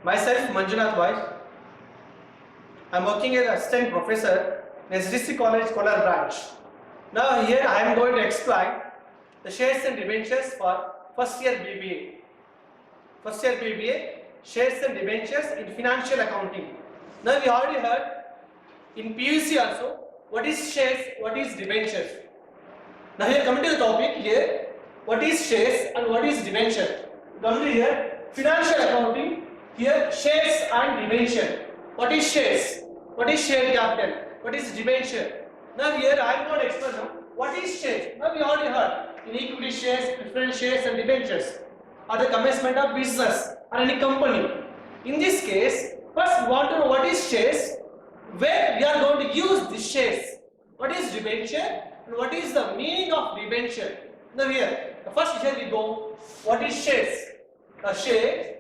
Myself Manjunath Bhai. I am working as assistant professor in SDC College Kolar branch. Now here I am going to explain the shares and debentures for first year BBA. First year BBA, shares and debentures in financial accounting. Now we already heard in PVC also what is shares, what is debentures. Now here coming to the topic here, what is shares and what is debenture. Come to here, financial accounting. Here shares and debenture. What is shares? What is share capital? What is debenture? Now here I am going to explain now what is shares. Now we already heard in equity shares, preference shares and debentures are the commencement of business or any company. In this case, first we want to know what is shares, where we are going to use these shares. What is debenture and what is the meaning of debenture? Now here, the first here we go. What is shares? A share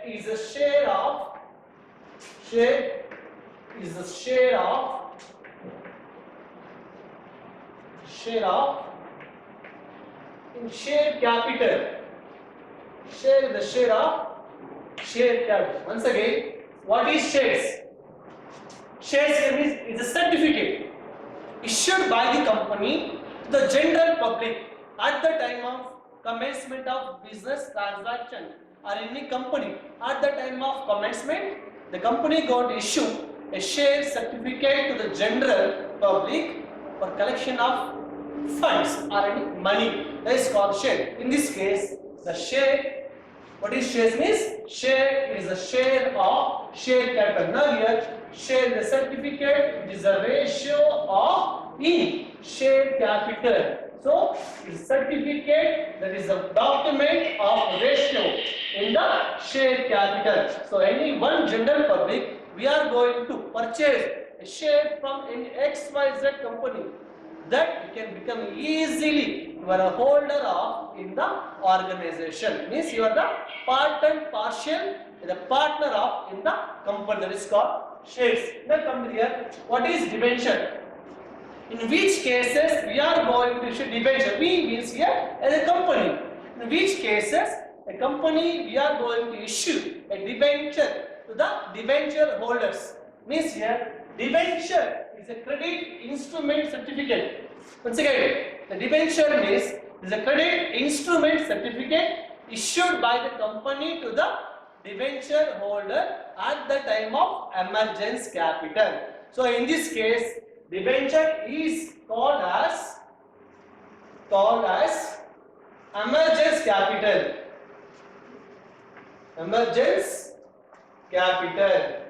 is a share of share in share capital. Share is the share of share capital. Once again, what is shares? Shares here means is a certificate issued by the company to the general public at the time of commencement of business transaction or any company. At the time of commencement, the company going to issue a share certificate to the general public for collection of funds or any money. That is called share. In this case, the share, what is shares means? Share is a share of share capital. Now here, share is a certificate, it is a ratio of in share capital. So, it's certificate, that is a document of ratio in the share capital. So, any one general public, we are going to purchase a share from any XYZ company that you can become easily, you are a holder of in the organization. Means you are the part and partial, the partner of in the company, that is called shares. Now come here, what is debenture? In which cases we are going to issue debenture? We means here as a company. In which cases a company we are going to issue a debenture to the debenture holders. Means here debenture is a credit instrument certificate. Once again, the debenture means is a credit instrument certificate issued by the company to the debenture holder at the time of emergence capital. So in this case, debenture is called as emergence capital. Emergence capital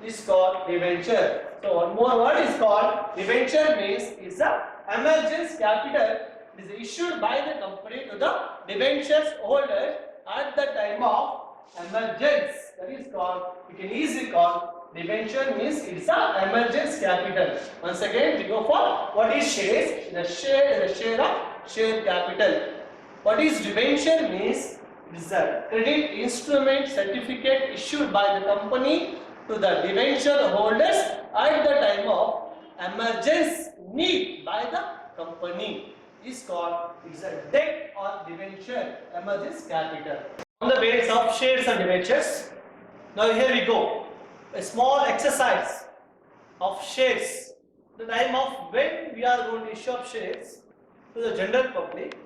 is called debenture. So one more word is called debenture means is a emergence capital. It is issued by the company to the debentures holder at the time of emergence. That is called, you can easily call debenture means it's a emergence capital. Once again, we go for what is shares? The share is a share of share capital. What is debenture means it's a credit instrument certificate issued by the company to the debenture holders at the time of emergence need by the company. Is called it's a debt or debenture emergence capital. On the basis of shares and debentures. Now here we go. A small exercise of shares. The time of when we are going to issue of shares to the general public,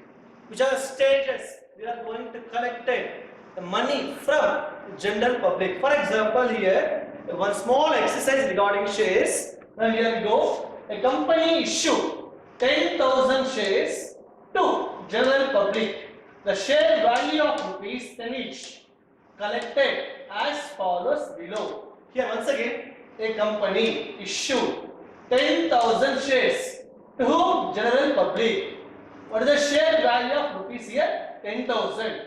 which are the stages we are going to collect the money from general public. For example, here one small exercise regarding shares. Now here we go. A company issue 10,000 shares to general public. The share value of rupees 10 each collected as follows below. Here once again, a company issued 10,000 shares to whom? General public. What is the share value of rupees here? 10,000.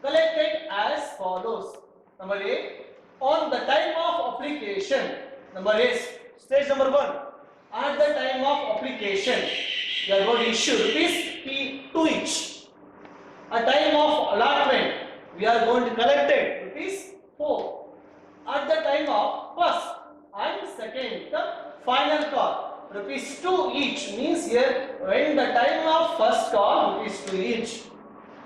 Collected as follows. Number A, on the time of application. Number A, stage number 1. At the time of application, we are going to issue rupees 2 each. At time of allotment, we are going to collect it rupees 4. At the time of first and second, the final call, rupees 2 each means here when the time of first call, rupees 2 each.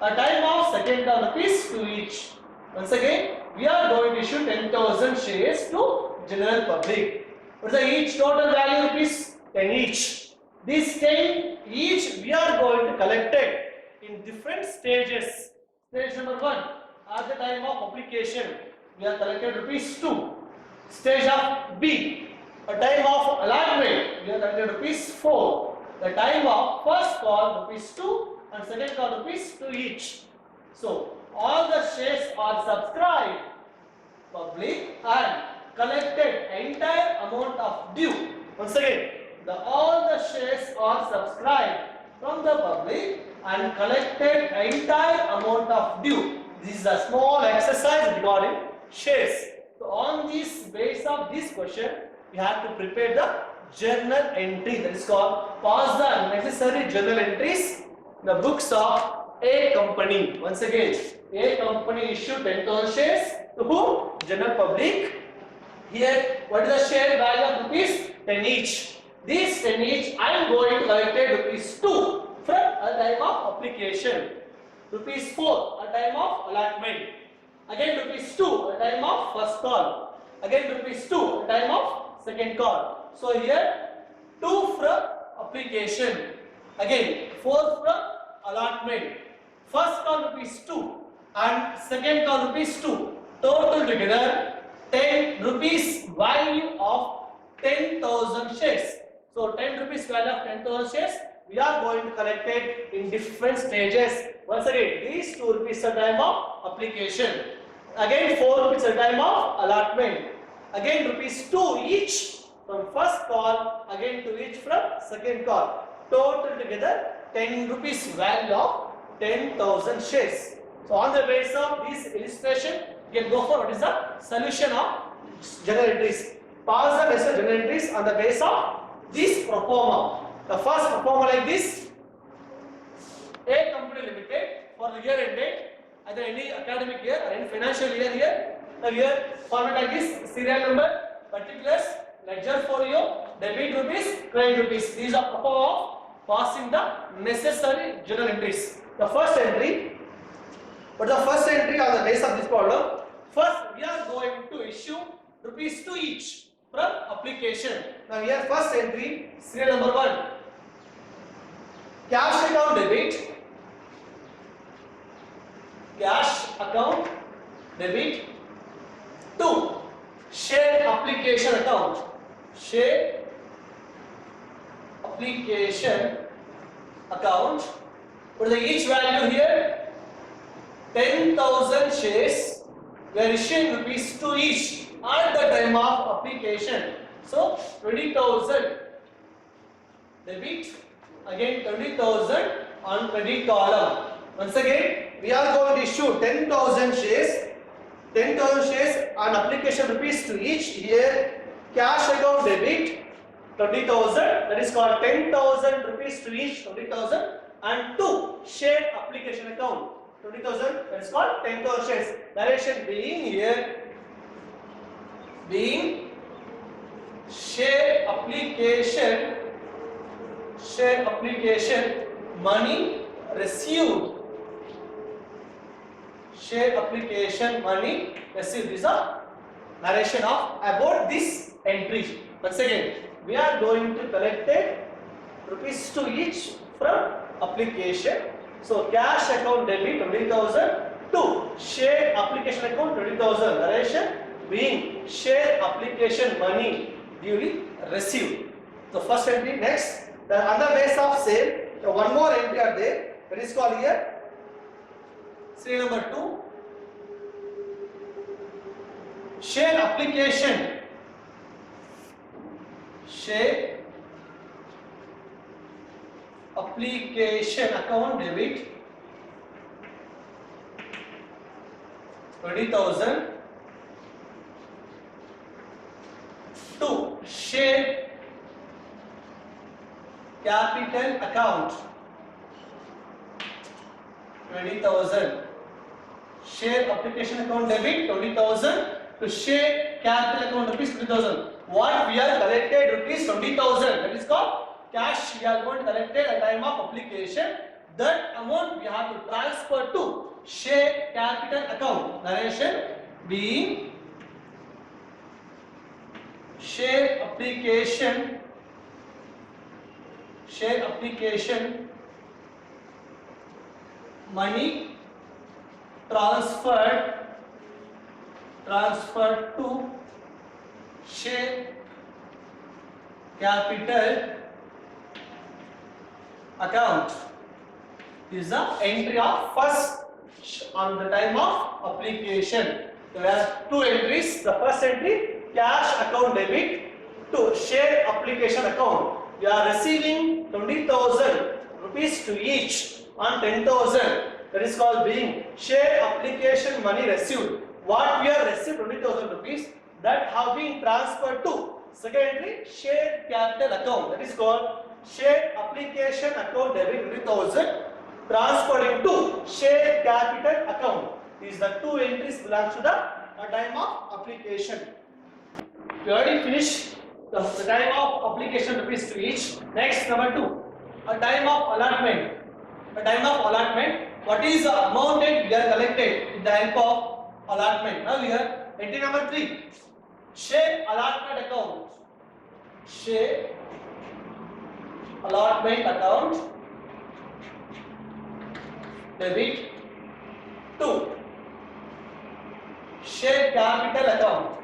A time of second call, rupees 2 each. Once again, we are going to issue 10,000 shares to general public. What is the each total value rupees? 10 each. These 10 each we are going to collect it in different stages. Stage number 1, at the time of application, we are collected rupees 2. Stage of B, a time of allotment, we are collected rupees 4. The time of first call rupees 2 and second call rupees 2 each. So all the shares are subscribed, public, and collected entire amount of due. Once again, all the shares are subscribed from the public and collected entire amount of due. This is a small exercise regarding shares. So on this base of this question, we have to prepare the journal entry, that is called pass the necessary journal entries in the books of A company. Once again, A company issued 10,000 shares to whom? General public. Here, what is the share value of rupees? 10 each. These 10 each I am going to collect rupees 2 from a time of application, rupees 4 a time of allotment, again rupees 2 a time of first call, again rupees 2 a time of second call. So here 2 from application, again 4 from allotment, first call rupees 2 and second call rupees 2, total together 10 rupees value of 10,000 shares. So 10 rupees value of 10,000 shares we are going to collect it in different stages. Once again, these 2 rupees at time of application, again 4 rupees at time of allotment, again rupees 2 each from first call, again 2 each from second call, total together 10 rupees value of 10,000 shares. So on the basis of this illustration, you can go for what is the solution of journal entries. Pass the necessary journal entries on the basis of this pro forma. The first pro forma like this: A company limited for the year ended either any academic year or any financial year here. The year format like this: serial number, particulars, ledger folio, debit rupees, credit rupees. These are pro forma of passing the necessary journal entries. The first entry, but the first entry on the basis of this problem, first we are going to issue rupees 2 each from application. Now here first entry, serial number 1, cash account debit, cash account debit. 2, share application account, share application account. What is the each value here? 10,000 shares. We are issuing rupees 2 each at the time of application. So 20,000 debit, again 20,000 on credit column. Once again, we are going to issue 10,000 shares. 10,000 shares on application rupees 2 each. Here cash account debit 20,000, that is called 10,000 rupees to each, 20,000, and 2 share application account 20,000, that is called 10,000 shares. Narration being here, being share application money received, share application money received. Is a narration of about this entry. Once again, we are going to collect rupees 2 each from application. So cash account debit 20,000, 2 share application account 20,000. Narration being share application money duly received. So first entry. Next, the other base of sale, one more entry are there, that is called here serial number 2, share application, share application account debit 20,000, 2 share capital account 20,000, share application account debit 20,000 to share capital account rupees 20,000. What we are collected rupees 20,000, that is called cash. We are going to collect at time of application. that amount we have to transfer to share capital account. Narration being share application money transferred to share capital account is the entry of first on the time of application. There are two entries. The first entry, cash account debit to share application account. We are receiving 20,000 rupees to each on 10,000. That is called being share application money received. What we have received 20,000 rupees that have been transferred to second entry, share capital account. That is called share application account debit 20,000 transferred into share capital account. These the two entries belongs to the time of application. We already finished the time of application rupees to each. Next, number 2, a time of allotment. A time of allotment. What is the amount that we are collected with the help of allotment? Now here, entry number 3, share allotment account. Share allotment account debit to share capital account.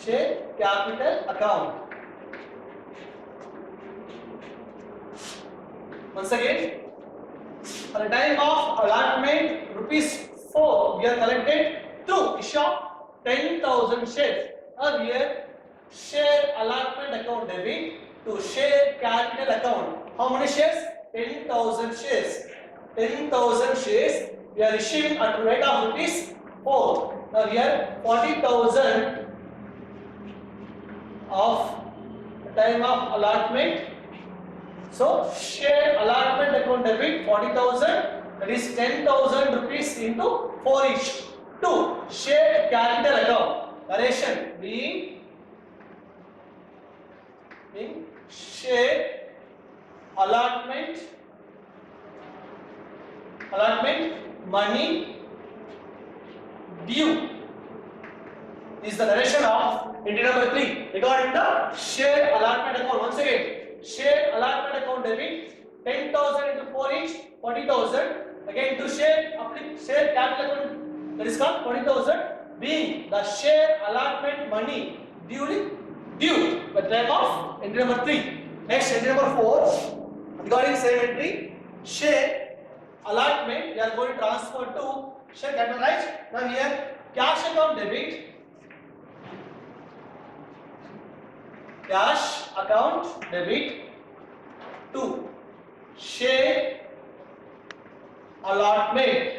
Share capital account. Once again, at the time of allotment rupees 4 we are collected through issue of 10,000 shares. Here share allotment account debit to share capital account. How many shares? 10,000 shares. 10,000 shares we are issuing at the rate of rupees 4. Now here 40,000 of time of allotment. So share allotment account debit 40,000, that is 10,000 rupees into 4 each to share capital account. Narration being share allotment money due is the narration of entry number 3 regarding the share allotment account. Once again, share allotment account debit 10,000 into 4 each 40,000. Again to share capital account, that is called 40,000, being the share allotment money due by the time of entry number 3. Next, entry number 4 regarding same entry, share allotment we are going to transfer to share capital, right? Now here cash account debit, cash account debit to share allotment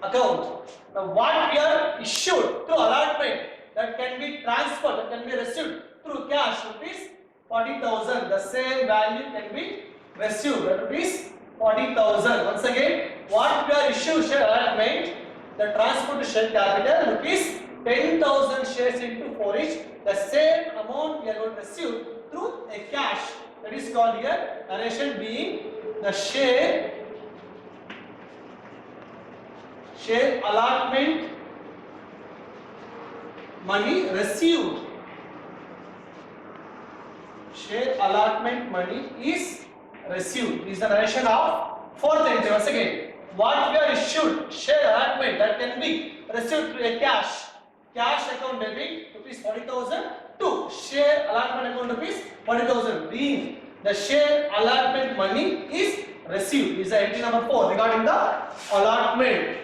account. Now what we are issued through allotment that can be transferred, that can be received through cash rupees 40,000. The same value can be received, that rupees 40,000. Once again, what we are issued share allotment, the transfer to share capital rupees 10,000 shares into 4 each. The same amount we are going to receive through a cash. That is called here narration being the share allotment money received. Share allotment money is received. Is the narration of fourth entry. Once again, what we are issued share allotment that can be received through a cash account debit rupees 40,000 to share allotment account rupees 40,000, being the share allotment money is received. Is the entry number 4 regarding the allotment.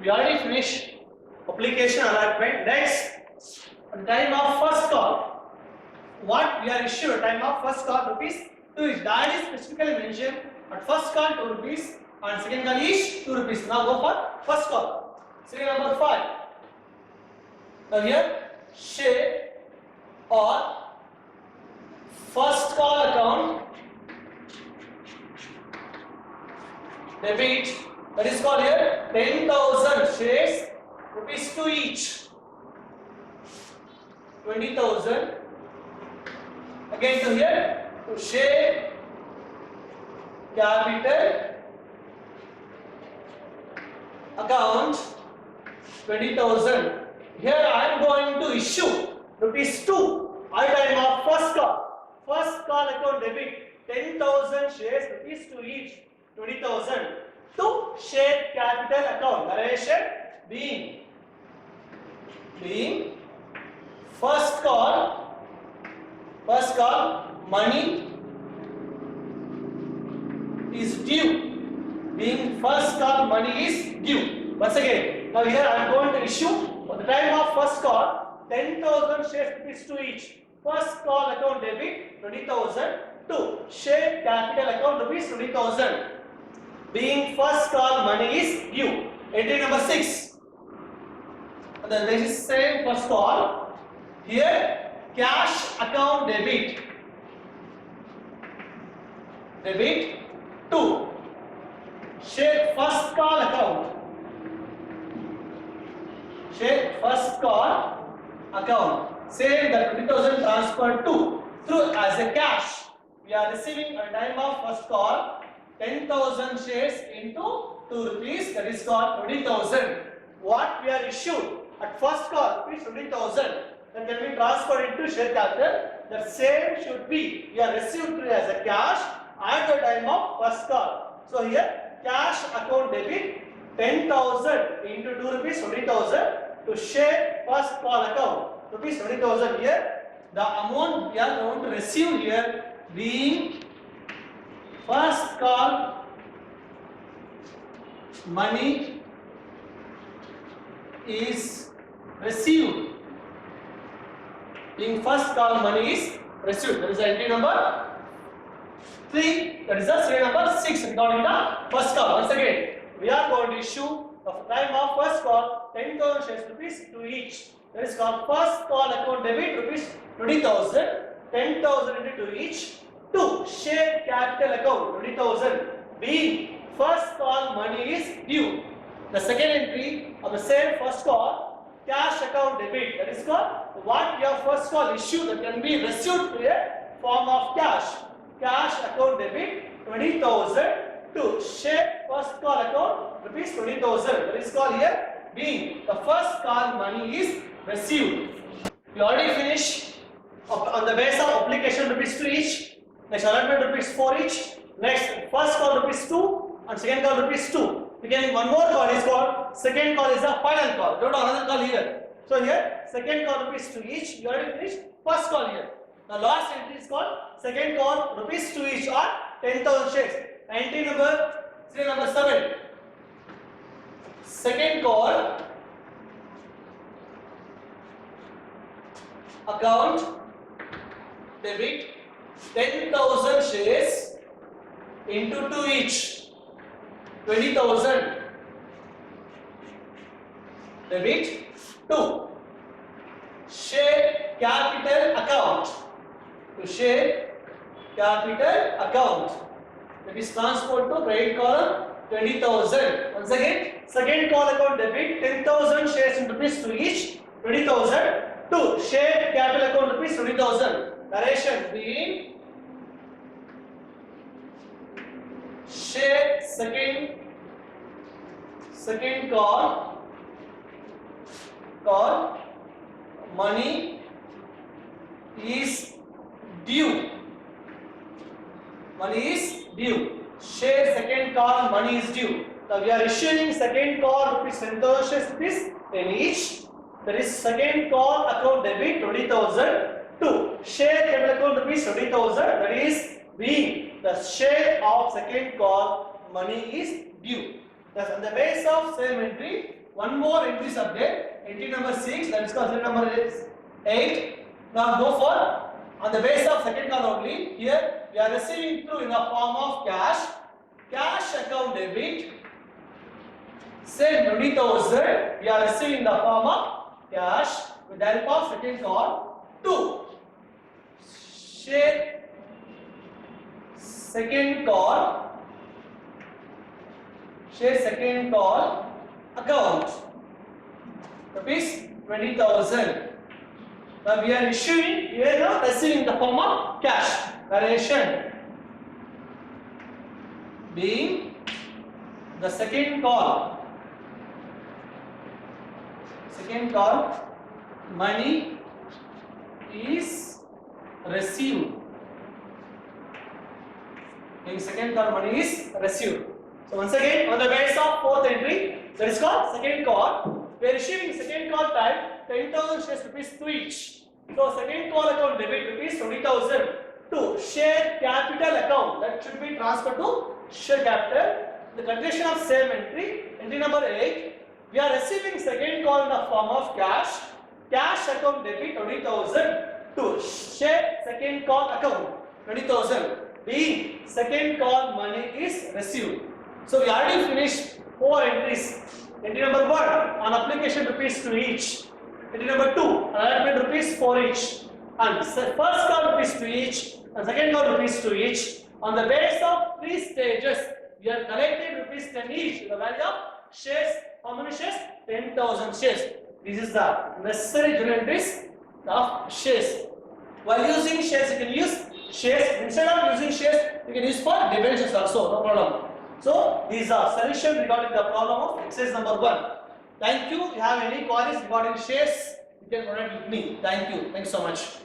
We already finished application allotment. Next, at the time of first call, what we are issued at time of first call rupees 2 is that is specifically mentioned. At first call 2 rupees and second call is 2 rupees. Now go for first call. Serial number 5. Now here share or first call account debit, that is called here 10,000 shares rupees 2 each, 20,000. Again to here to share capital account 20,000. Here I am going to issue rupees 2 at time of first call. First call account debit 10,000 shares, rupees 2 each, 20,000 to share capital account. Narration being first call money is due. Being first call money is due. Once again, now here I am going to issue at the time of first call 10,000 shares, rupees 2 each. First call account debit 20,000 to share capital account rupees 20,000. Being first call money is due. Entry number 6. The next same first call. Here cash account debit 2. Share first call account. Share first call account. Say that 20,000 transferred to through as a cash. We are receiving at time of first call 10,000 shares into 2 rupees. That is called 20,000. What we are issued at first call rupees 20,000. Then can be transferred into share capital. The same should be we are received as a cash at the time of first call. So here cash account debit 10,000 into 2 rupees 20,000 to share first call account rupees 20,000. Here the amount we are going to receive here being first call money is received. Being first call money is received. That is the entry number 3. That is the serial number 6 regarding the first call. Once again, we are going to issue the time of first call 10,000 shares, rupees 2 each. That is called first call account debit rupees 20,000, 10,000 into 2 each to share capital account 20,000. Being first call money is due. The second entry of the same first call cash account debit. That is called what your first call issue that can be received in a form of cash. Cash account debit 20,000 to share first call account rupees 20,000. That is called here being the first call money is received. We already finished on the base of application rupees 2 each. Next allotment rupees 4 each. Next first call rupees 2 and second call rupees 2. Beginning one more call is called second call is the final call. Don't have another call here. So here second call rupees 2 each. You already finished first call here. The last entry is called second call rupees 2 each or 10,000 shares. Entry number 7. Second call account debit 10,000 shares into 2 each, 20,000 debit 2 share capital account. To share capital account, that is transferred to credit column 20,000. Once again, second call account debit 10,000 shares in rupees 2 each, 20,000 to share capital account rupees 20,000. Narration being share second call money is due. Money is due. Share second call money is due. Now we are issuing second call rupees 10,000 shares rupees 10 each. That is second call account debit 20,000 to share capital account rupees 20,000. That is being the share of second call money is due. Thus on the base of same entry, one more entry subject. Entry number 6. That is called entry number 8. Now go for on the base of second call only. Here we are receiving through in the form of cash account debit. Say 20,000 we are receiving in the form of cash with the help of second call to share second call account rupees 20,000. Now we are issuing, we are not receiving the form of cash. Narration being the second call money is received. Being second call money is received. So once again, on the basis of fourth entry, that is called second call. We are receiving second call type 10,000 shares rupees to each. So second call account debit rupees 20,000 to share capital account, that should be transferred to share capital. The condition of same entry number 8. We are receiving second call in the form of cash account debit 20,000 to share second call account 20,000. Being second call money is received. So we already finished 4 entries. Entry number 1 on application rupees to each. Entry number 2 allotment rupees for each. And first call rupees to each and second call rupees to each. On the basis of 3 stages, we are collecting rupees 10 each. The value of shares, how many shares? 10,000 shares. This is the necessary journal entries of shares. While using shares, you can use shares. Instead of using shares, you can use for debentures also, no problem. So these are solutions regarding the problem of exercise number 1. Thank you. If you have any queries regarding shares, you can contact with me. Thank you. Thanks so much.